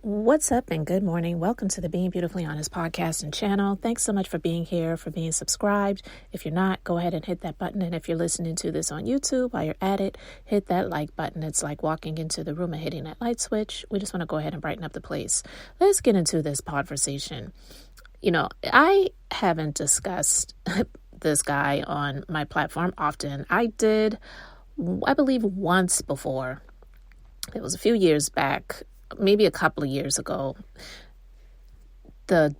What's up and good morning. Welcome to the Being Beautifully Honest podcast and channel. Thanks so much for being here, for being subscribed. If you're not, go ahead and hit that button. And if you're listening to this on YouTube, while you're at it, hit that like button. It's like walking into the room and hitting that light switch. We just want to go ahead and brighten up the place. Let's get into this conversation. I haven't discussed this guy on my platform often. I did, I believe, once before. It was a few years back. Maybe a couple of years ago, the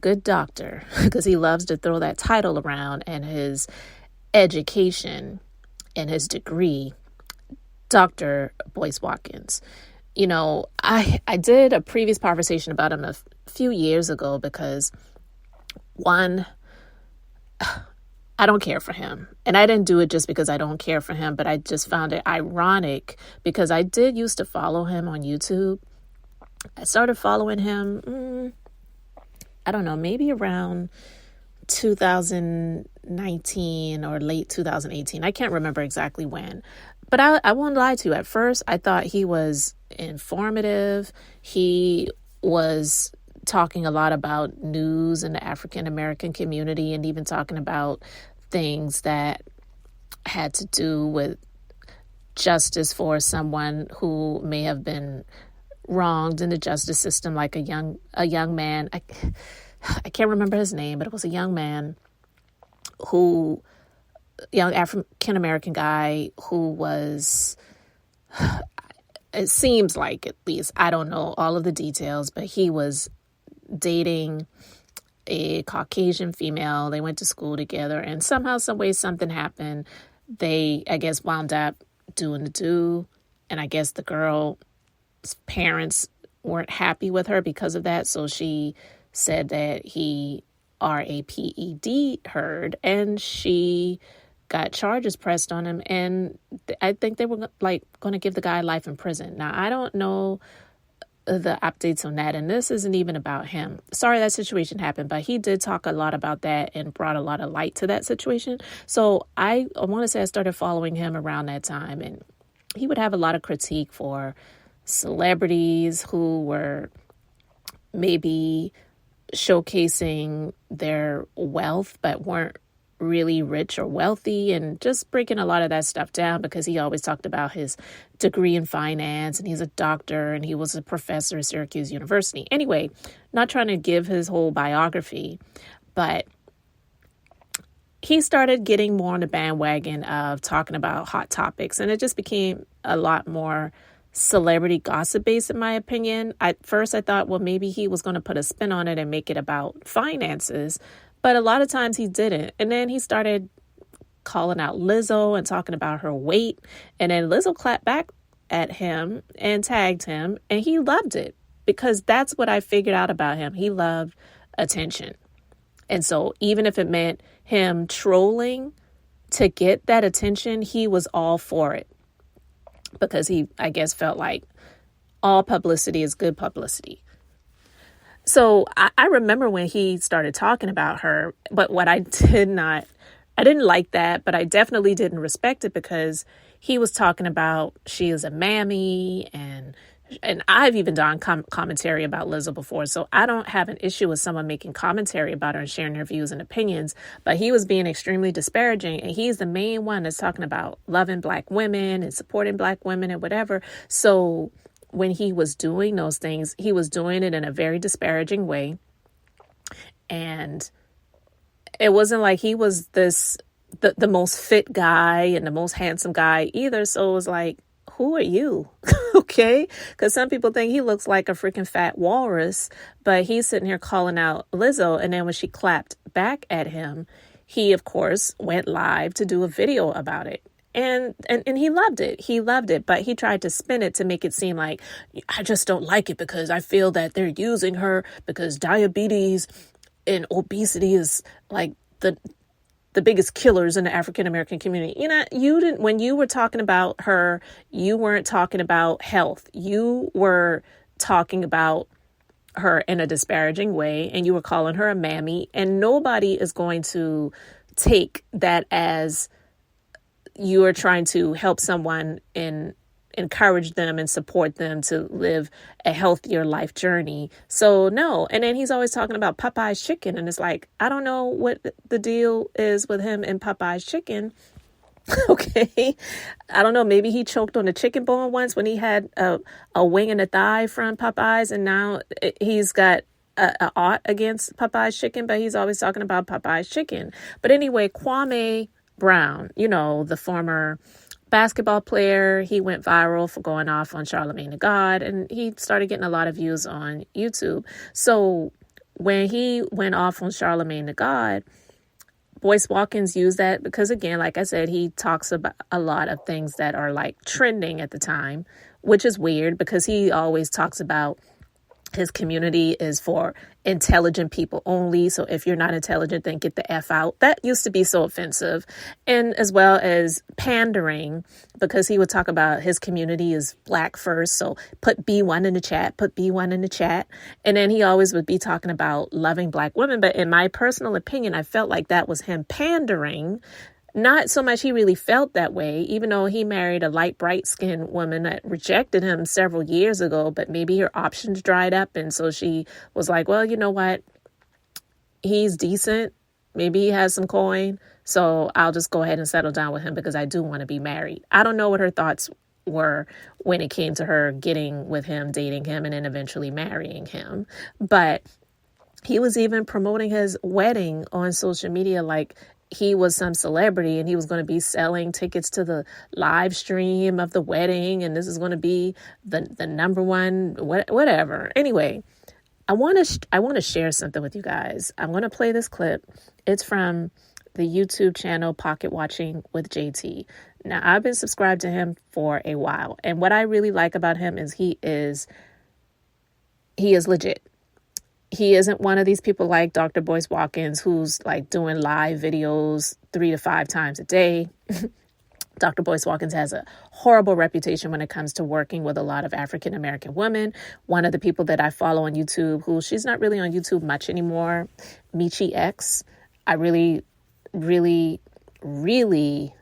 good doctor, because he loves to throw that title around, and his education and his degree, Dr. Boyce Watkins. I did a previous conversation about him a few years ago because, one, I don't care for him. And I didn't do it just because I don't care for him, but I just found it ironic because I did used to follow him on YouTube. I started following him, I don't know, maybe around 2019 or late 2018. I can't remember exactly when. But I won't lie to you. At first, I thought he was informative. He was talking a lot about news in the African American community and even talking about things that had to do with justice for someone who may have been wronged in the justice system, like a young man. I can't remember his name, but it was a young man young African American guy who was, it seems like, at least, I don't know all of the details, but he was dating a Caucasian female. They went to school together, and somehow, some way, something happened. They, I guess, wound up doing the do, and I guess the girl's parents weren't happy with her because of that, so she said that he raped her, and she got charges pressed on him, and I think they were going to give the guy life in prison. Now, I don't know the updates on that, and this isn't even about him. Sorry that situation happened, but he did talk a lot about that and brought a lot of light to that situation. So I want to say I started following him around that time, and he would have a lot of critique for celebrities who were maybe showcasing their wealth but weren't really rich or wealthy, and just breaking a lot of that stuff down, because he always talked about his degree in finance, and he's a doctor, and he was a professor at Syracuse University. Anyway, not trying to give his whole biography, but he started getting more on the bandwagon of talking about hot topics, and it just became a lot more celebrity gossip based, in my opinion. At first, I thought, well, maybe he was going to put a spin on it and make it about finances, but a lot of times he didn't. And then he started calling out Lizzo and talking about her weight. And then Lizzo clapped back at him and tagged him. And he loved it, because that's what I figured out about him. He loved attention. And so even if it meant him trolling to get that attention, he was all for it, because he, I guess, felt like all publicity is good publicity. So I remember when he started talking about her, but what I didn't like that, but I definitely didn't respect it, because he was talking about she is a mammy, and I've even done commentary about Lizzo before, so I don't have an issue with someone making commentary about her and sharing their views and opinions, but he was being extremely disparaging, and he's the main one that's talking about loving Black women and supporting Black women and whatever. So when he was doing those things, he was doing it in a very disparaging way. And it wasn't like he was the most fit guy and the most handsome guy either. So it was like, who are you? Okay? Because some people think he looks like a freaking fat walrus, but he's sitting here calling out Lizzo. And then when she clapped back at him, he, of course, went live to do a video about it. And he loved it. He loved it. But he tried to spin it to make it seem like, I just don't like it because I feel that they're using her because diabetes and obesity is like the biggest killers in the African American community. When you were talking about her, you weren't talking about health. You were talking about her in a disparaging way, and you were calling her a mammy, and nobody is going to take that as you are trying to help someone in encourage them and support them to live a healthier life journey. So no. And then he's always talking about Popeye's chicken. And it's like, I don't know what the deal is with him and Popeye's chicken. Okay. I don't know. Maybe he choked on a chicken bone once when he had a wing and a thigh from Popeye's. And now he's got a ought against Popeye's chicken, but he's always talking about Popeye's chicken. But anyway, Kwame Brown, the former basketball player, he went viral for going off on Charlamagne the God, and he started getting a lot of views on YouTube. So when he went off on Charlamagne the God, Boyce Watkins used that because, again, like I said, he talks about a lot of things that are like trending at the time, which is weird because he always talks about his community is for intelligent people only. So if you're not intelligent, then get the F out. That used to be so offensive. And as well as pandering, because he would talk about his community is Black first. So put B1 in the chat, put B1 in the chat. And then he always would be talking about loving Black women. But in my personal opinion, I felt like that was him pandering. Not so much he really felt that way, even though he married a light, bright-skinned woman that rejected him several years ago, but maybe her options dried up. And so she was like, well, you know what? He's decent. Maybe he has some coin. So I'll just go ahead and settle down with him because I do want to be married. I don't know what her thoughts were when it came to her getting with him, dating him, and then eventually marrying him. But he was even promoting his wedding on social media like he was some celebrity and he was going to be selling tickets to the live stream of the wedding. And this is going to be the number one, whatever. Anyway, I want to share something with you guys. I'm going to play this clip. It's from the YouTube channel Pocket Watching with JT. Now, I've been subscribed to him for a while. And what I really like about him is he is legit. He isn't one of these people like Dr. Boyce Watkins, who's like doing live videos 3 to 5 times a day. Dr. Boyce Watkins has a horrible reputation when it comes to working with a lot of African American women. One of the people that I follow on YouTube, who she's not really on YouTube much anymore, Michi X. I really, really, really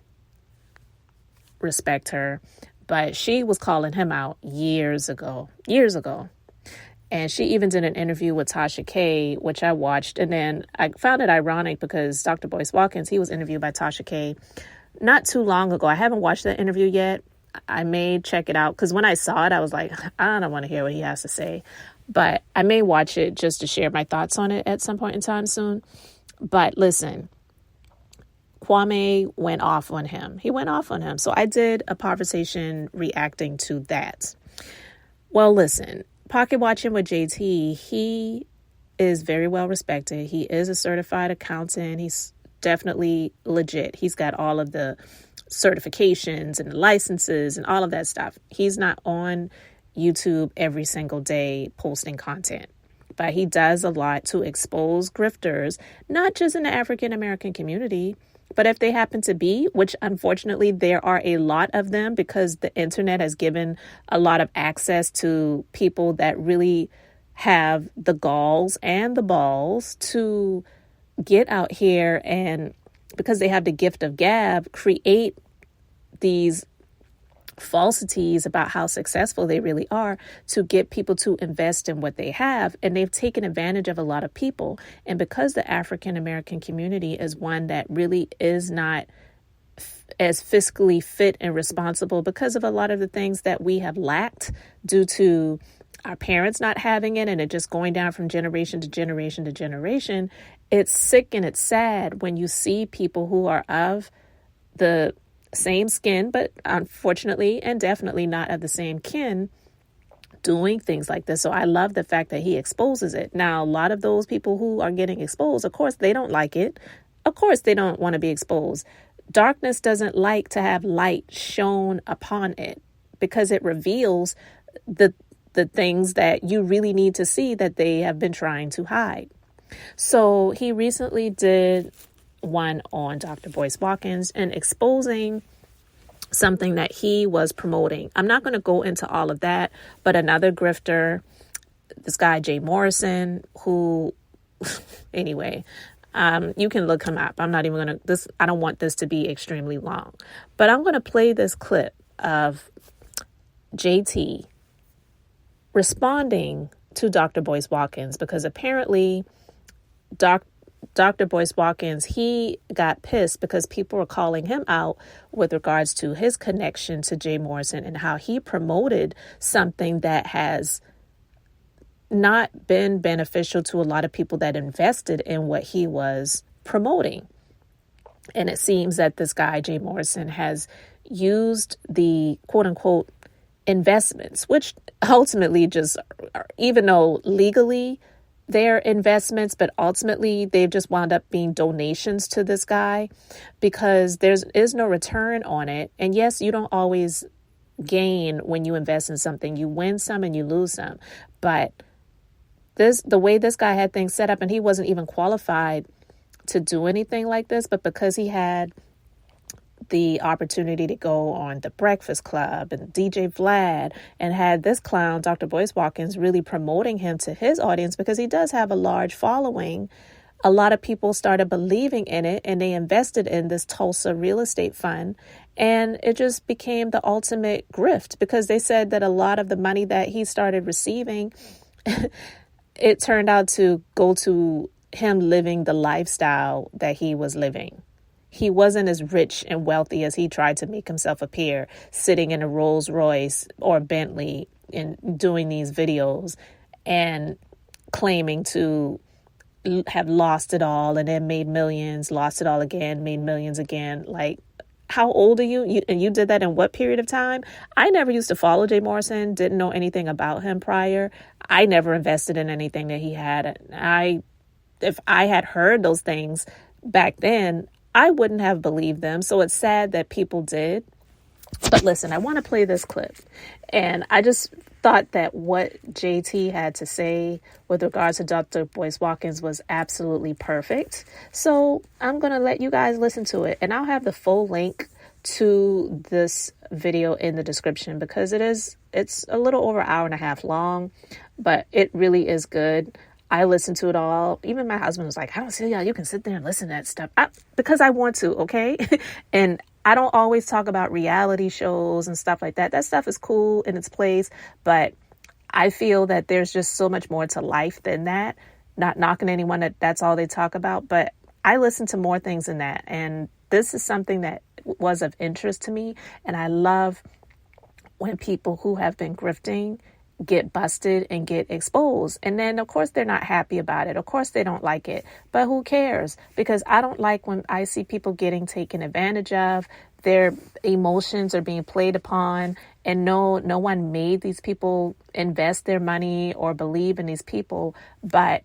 respect her. But she was calling him out years ago. And she even did an interview with Tasha K, which I watched. And then I found it ironic because Dr. Boyce Watkins, he was interviewed by Tasha K not too long ago. I haven't watched that interview yet. I may check it out because when I saw it, I was like, I don't want to hear what he has to say. But I may watch it just to share my thoughts on it at some point in time soon. But listen, Kwame went off on him. He went off on him. So I did a conversation reacting to that. Well, listen. Pocket Watching with JT, he is very well respected. He is a certified accountant. He's definitely legit. He's got all of the certifications and licenses and all of that stuff. He's not on YouTube every single day posting content, but he does a lot to expose grifters, not just in the African American community, but if they happen to be, which unfortunately there are a lot of them because the internet has given a lot of access to people that really have the galls and the balls to get out here and, because they have the gift of gab, create these falsities about how successful they really are to get people to invest in what they have. And they've taken advantage of a lot of people. And because the African American community is one that really is not as fiscally fit and responsible because of a lot of the things that we have lacked due to our parents not having it and it just going down from generation to generation to generation, it's sick and it's sad when you see people who are of the same skin, but unfortunately and definitely not of the same kin, doing things like this. So I love the fact that he exposes it. Now, a lot of those people who are getting exposed, of course, they don't like it. Of course, they don't want to be exposed. Darkness doesn't like to have light shone upon it because it reveals the things that you really need to see that they have been trying to hide. So he recently did one on Dr. Boyce Watkins and exposing something that he was promoting. I'm not going to go into all of that, but another grifter, this guy Jaymorrison, who anyway, you can look him up. I'm not even going to, I don't want this to be extremely long, but I'm going to play this clip of JT responding to Dr. Boyce Watkins, because apparently Dr. Boyce Watkins, he got pissed because people were calling him out with regards to his connection to Jaymorrison and how he promoted something that has not been beneficial to a lot of people that invested in what he was promoting. And it seems that this guy, Jaymorrison, has used the quote unquote investments, which ultimately just, even though legally they're investments, but ultimately they've just wound up being donations to this guy, because there is no return on it. And yes, you don't always gain when you invest in something. You win some and you lose some. But the way this guy had things set up, and he wasn't even qualified to do anything like this, but because he had the opportunity to go on The Breakfast Club and DJ Vlad, and had this clown, Dr. Boyce Watkins, really promoting him to his audience, because he does have a large following. A lot of people started believing in it, and they invested in this Tulsa real estate fund. And it just became the ultimate grift, because they said that a lot of the money that he started receiving, it turned out to go to him living the lifestyle that he was living. He wasn't as rich and wealthy as he tried to make himself appear, sitting in a Rolls Royce or Bentley and doing these videos and claiming to have lost it all and then made millions, lost it all again, made millions again. Like, how old are you? And you did that in what period of time? I never used to follow Jaymorrison, didn't know anything about him prior. I never invested in anything that he had. If I had heard those things back then, I wouldn't have believed them. So it's sad that people did. But listen, I want to play this clip. And I just thought that what JT had to say with regards to Dr. Boyce Watkins was absolutely perfect. So I'm going to let you guys listen to it. And I'll have the full link to this video in the description, because it's a little over an hour and a half long, but it really is good. I listened to it all. Even my husband was like, I don't see how you can sit there and listen to that stuff. Because I want to, okay? And I don't always talk about reality shows and stuff like that. That stuff is cool in its place, but I feel that there's just so much more to life than that. Not knocking anyone that's all they talk about, but I listen to more things than that. And this is something that was of interest to me. And I love when people who have been grifting get busted and get exposed. And then, of course, they're not happy about it. Of course, they don't like it. But who cares? Because I don't like when I see people getting taken advantage of. Their emotions are being played upon. And no one made these people invest their money or believe in these people. But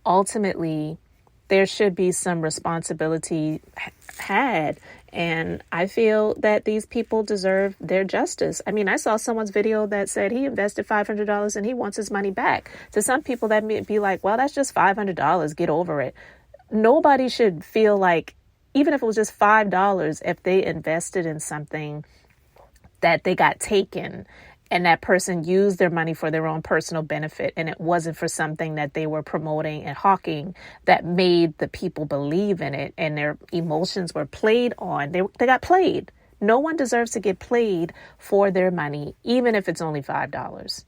ultimately, there should be some responsibility had. And I feel that these people deserve their justice. I mean, I saw someone's video that said he invested $500 and he wants his money back. To some people, that may be like, well, that's just $500. Get over it. Nobody should feel like, even if it was just $5, if they invested in something that they got taken and that person used their money for their own personal benefit, and it wasn't for something that they were promoting and hawking that made the people believe in it, and their emotions were played on. They got played. No one deserves to get played for their money, even if it's only $5.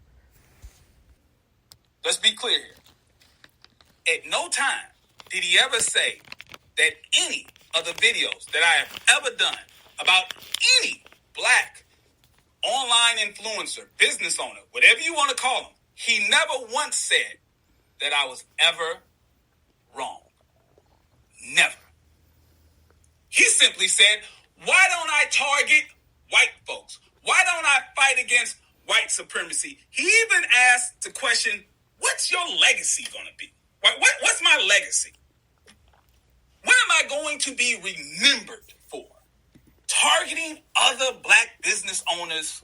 Let's be clear here. At no time did he ever say that any of the videos that I have ever done about any black online influencer, business owner, whatever you want to call him, he never once said that I was ever wrong. Never. He simply said, why don't I target white folks? Why don't I fight against white supremacy? He even asked the question, what's your legacy going to be? What's my legacy? What am I going to be remembered for? Targeting other black business owners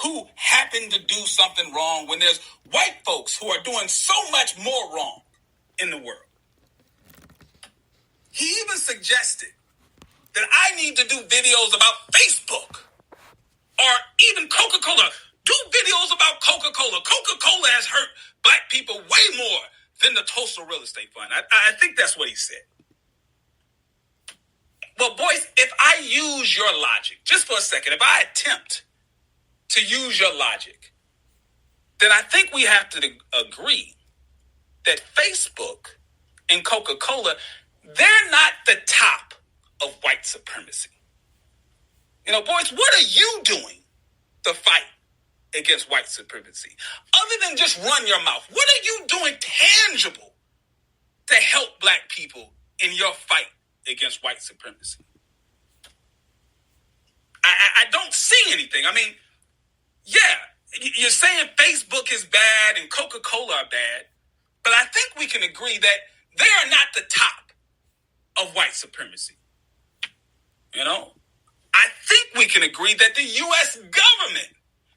who happen to do something wrong when there's white folks who are doing so much more wrong in the world. He even suggested that I need to do videos about Facebook or even Coca-Cola. Do videos about Coca-Cola. Coca-Cola has hurt black people way more than the Tulsa Real Estate Fund. I think that's what he said. Well, Boyce, if I use your logic, just for a second, if I attempt to use your logic, then I think we have to agree that Facebook and Coca-Cola, they're not the top of white supremacy. Boyce, what are you doing to fight against white supremacy? Other than just run your mouth, what are you doing tangible to help black people in your fight against white supremacy? I don't see anything. I mean, yeah, you're saying Facebook is bad and Coca-Cola are bad, but I think we can agree that they are not the top of white supremacy. I think we can agree that the U.S. government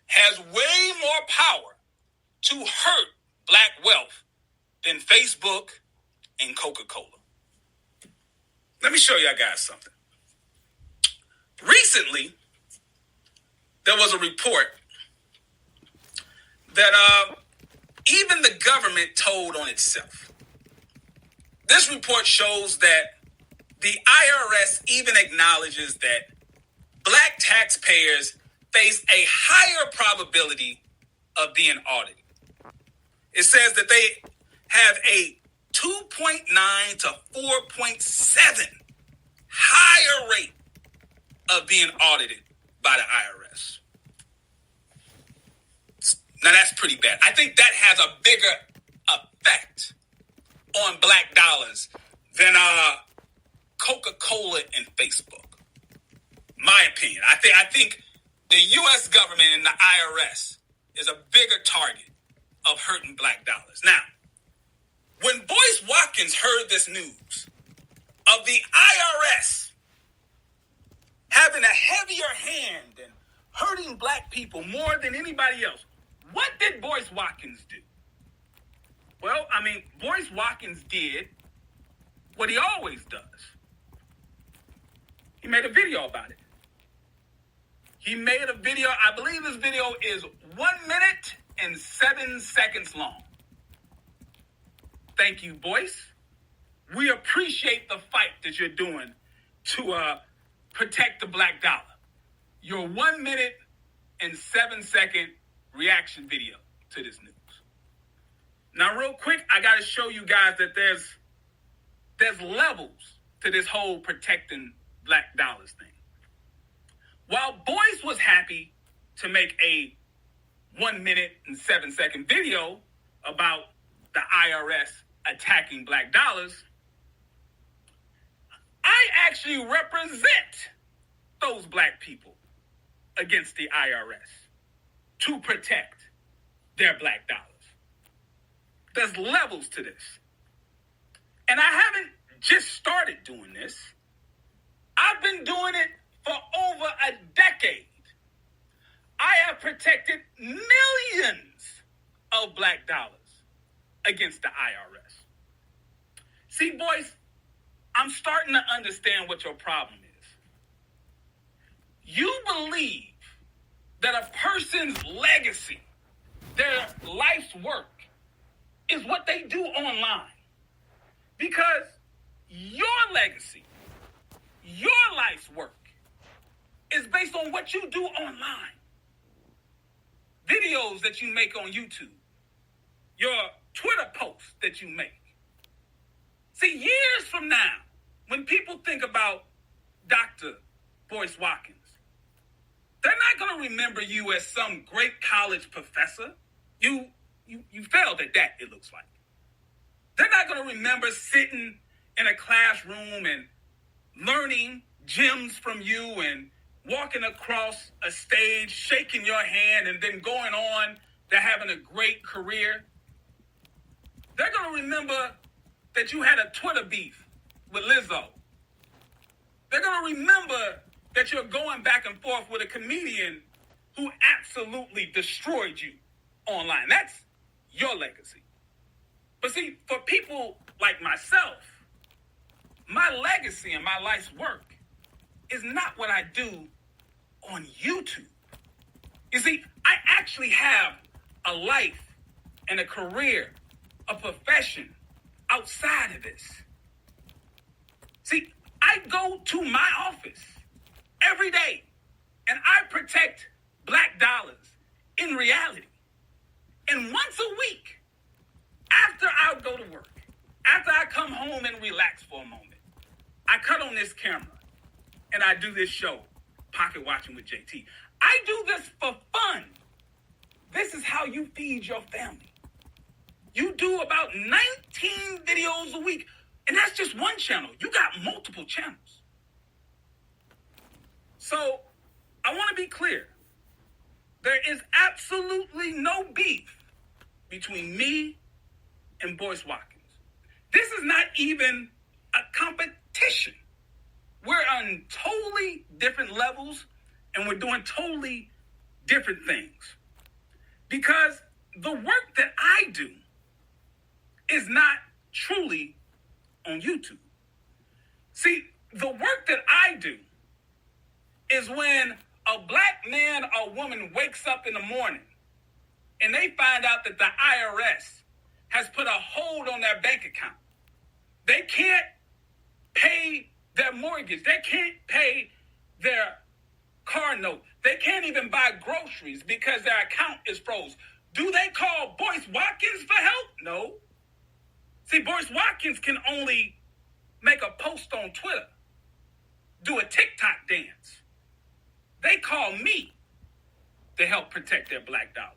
has way more power to hurt black wealth than Facebook and Coca-Cola. Let me show y'all guys something. Recently, there was a report that even the government told on itself. This report shows that the IRS even acknowledges that black taxpayers face a higher probability of being audited. It says that they have a 2.9 to 4.7 higher rate of being audited by the IRS. Now that's pretty bad. I think that has a bigger effect on black dollars than Coca-Cola and Facebook. My opinion. I think the U.S. government and the IRS is a bigger target of hurting black dollars. Now, when Boyce Watkins heard this news of the IRS having a heavier hand and hurting black people more than anybody else, what did Boyce Watkins do? Well, Boyce Watkins did what he always does. He made a video about it. He made a video, I believe this video is 1 minute and 7 seconds long. Thank you, Boyce. We appreciate the fight that you're doing to protect the black dollar. Your 1 minute and 7 second reaction video to this news. Now, real quick, I got to show you guys that there's levels to this whole protecting black dollars thing. While Boyce was happy to make a 1 minute and 7 second video about the IRS attacking black dollars, I actually represent those black people against the IRS to protect their black dollars. There's levels to this. And I haven't just started doing this. I've been doing it for over a decade. I have protected millions of black dollars against the IRS. See, Boyce, I'm starting to understand what your problem is. You believe that a person's legacy, their life's work, is what they do online. Because your legacy, your life's work, is based on what you do online. Videos that you make on YouTube, your Twitter posts that you make. See, years from now, when people think about Dr. Boyce Watkins, they're not going to remember you as some great college professor. You failed at that, it looks like. They're not going to remember sitting in a classroom and learning gems from you and walking across a stage, shaking your hand, and then going on to having a great career. They're going to remember that you had a Twitter beef with Lizzo. They're going to remember that you're going back and forth with a comedian who absolutely destroyed you online. That's your legacy. But see, for people like myself, my legacy and my life's work is not what I do on YouTube. You see, I actually have a life and a career, a profession outside of this. See, I go to my office every day and I protect black dollars in reality. And once a week, after I go to work, after I come home and relax for a moment, I cut on this camera and I do this show, Pocket Watching with JT. I do this for fun. This is how you feed your family. You do about 19 videos a week, and that's just one channel. You got multiple channels. So I want to be clear. There is absolutely no beef between me and Boyce Watkins. This is not even a competition. We're on totally different levels, and we're doing totally different things. Because the work that I do is not truly on YouTube. See, the work that I do is when a black man or woman wakes up in the morning and they find out that the IRS has put a hold on their bank account. They can't pay their mortgage. They can't pay their car note. They can't even buy groceries because their account is froze. Do they call Boyce Watkins for help? No. See, Boyce Watkins can only make a post on Twitter, do a TikTok dance. They call me to help protect their black dollars.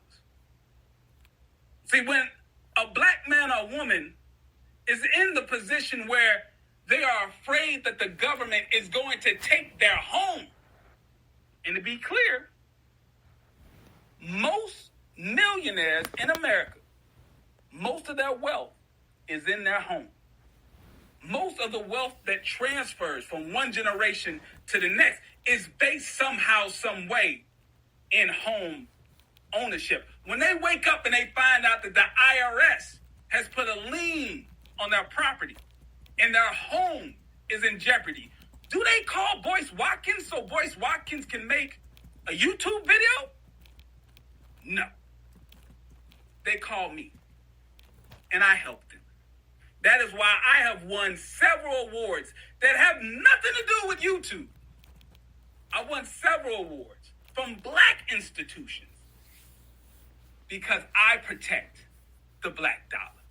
See, when a black man or woman is in the position where they are afraid that the government is going to take their home, and to be clear, most millionaires in America, most of their wealth is in their home. Most of the wealth that transfers from one generation to the next is based somehow, some way in home ownership. When they wake up and they find out that the IRS has put a lien on their property and their home is in jeopardy, do they call Boyce Watkins so Boyce Watkins can make a YouTube video? No. They call me, and I help them. That is why I have won several awards that have nothing to do with YouTube. I won several awards from black institutions because I protect the black dollar.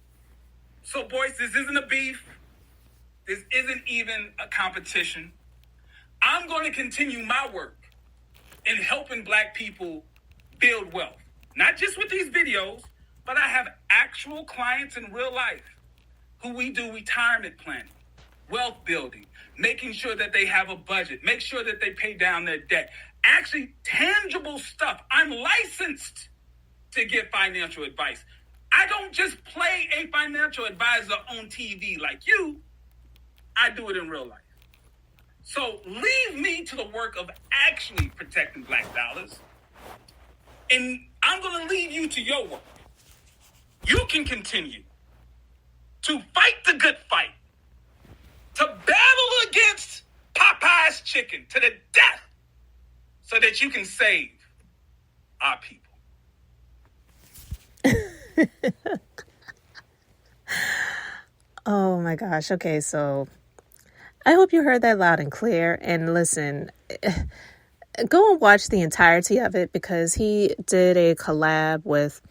So, Boyce, this isn't a beef. This isn't even a competition. I'm going to continue my work in helping black people build wealth. Not just with these videos, but I have actual clients in real life who we do retirement planning, wealth building, making sure that they have a budget, make sure that they pay down their debt. Actually, tangible stuff. I'm licensed to give financial advice. I don't just play a financial advisor on TV like you. I do it in real life. So leave me to the work of actually protecting black dollars. And I'm going to leave you to your work. You can continue to fight the good fight, to battle against Popeye's chicken to the death so that you can save our people. Oh my gosh. Okay, so I hope you heard that loud and clear. And listen, go and watch the entirety of it because he did a collab with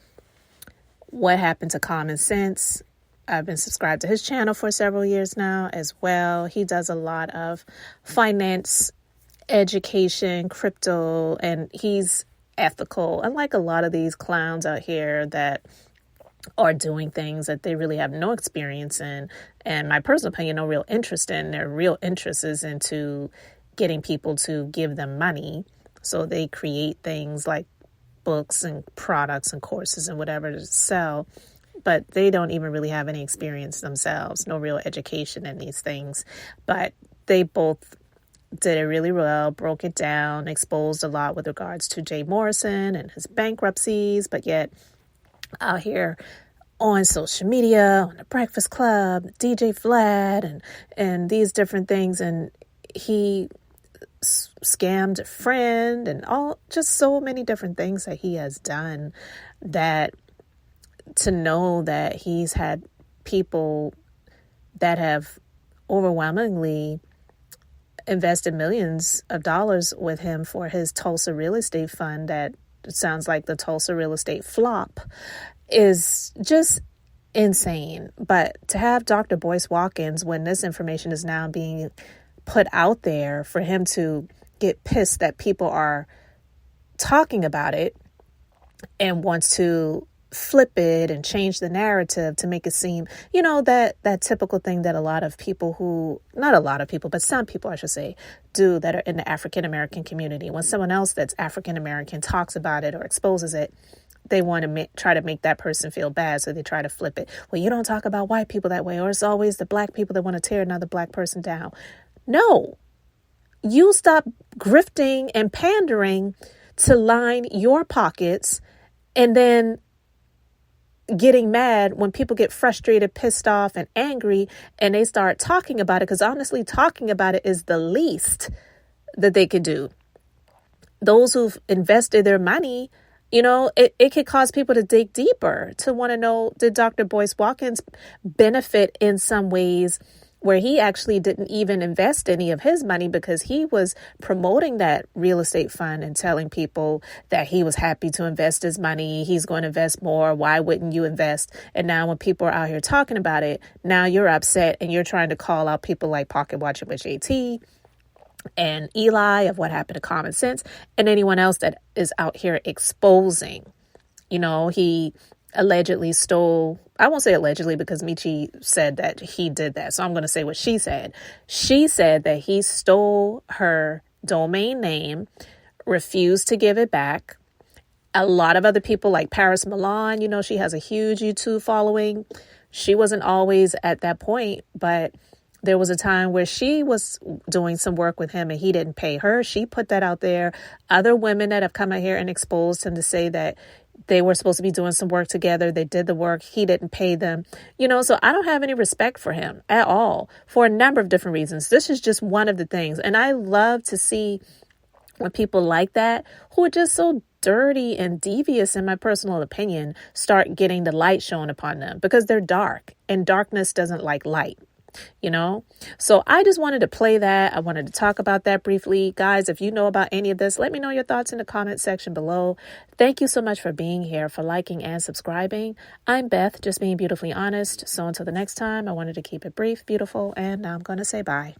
What Happened to Common Sense. I've been subscribed to his channel for several years now as well. He does a lot of finance, education, crypto, and he's ethical. Unlike a lot of these clowns out here that are doing things that they really have no experience in, and my personal opinion, no real interest in. Their real interest is into getting people to give them money. So they create things like books and products and courses and whatever to sell, but they don't even really have any experience themselves, no real education in these things. But they both did it really well, broke it down, exposed a lot with regards to Jaymorrison and his bankruptcies, but yet out here on social media, on the Breakfast Club, DJ Vlad, and these different things. And he scammed a friend and all, just so many different things that he has done, that to know that he's had people that have overwhelmingly invested millions of dollars with him for his Tulsa real estate fund that sounds like the Tulsa real estate flop, is just insane. But to have Dr. Boyce Watkins, when this information is now being put out there, for him to get pissed that people are talking about it and wants to flip it and change the narrative to make it seem, that typical thing that a lot of people not a lot of people, but some people, I should say, do, that are in the African American community. When someone else that's African American talks about it or exposes it, they want to try to make that person feel bad. So they try to flip it. Well, you don't talk about white people that way, or it's always the black people that want to tear another black person down. No, you stop grifting and pandering to line your pockets, and then getting mad when people get frustrated, pissed off, and angry, and they start talking about it. Because honestly, talking about it is the least that they could do. Those who've invested their money, it could cause people to dig deeper, to want to know, did Dr. Boyce Watkins benefit in some ways where he actually didn't even invest any of his money, because he was promoting that real estate fund and telling people that he was happy to invest his money. He's going to invest more. Why wouldn't you invest? And now when people are out here talking about it, now you're upset and you're trying to call out people like Pocket Watching with JT and Eli of What Happened to Common Sense, and anyone else that is out here exposing. He allegedly stole, I won't say allegedly because Michi said that he did that, so I'm going to say what she said. She said that he stole her domain name, refused to give it back. A lot of other people like Paris Milan, she has a huge YouTube following. She wasn't always at that point, but there was a time where she was doing some work with him and he didn't pay her. She put that out there. Other women that have come out here and exposed him to say that they were supposed to be doing some work together. They did the work. He didn't pay them. So I don't have any respect for him at all for a number of different reasons. This is just one of the things. And I love to see when people like that, who are just so dirty and devious, in my personal opinion, start getting the light shown upon them, because they're dark and darkness doesn't like light. So I just wanted to play that. I wanted to talk about that briefly. Guys, if you know about any of this, let me know your thoughts in the comment section below. Thank you so much for being here, for liking and subscribing. I'm Beth, just being beautifully honest. So until the next time, I wanted to keep it brief, beautiful, and now I'm going to say bye.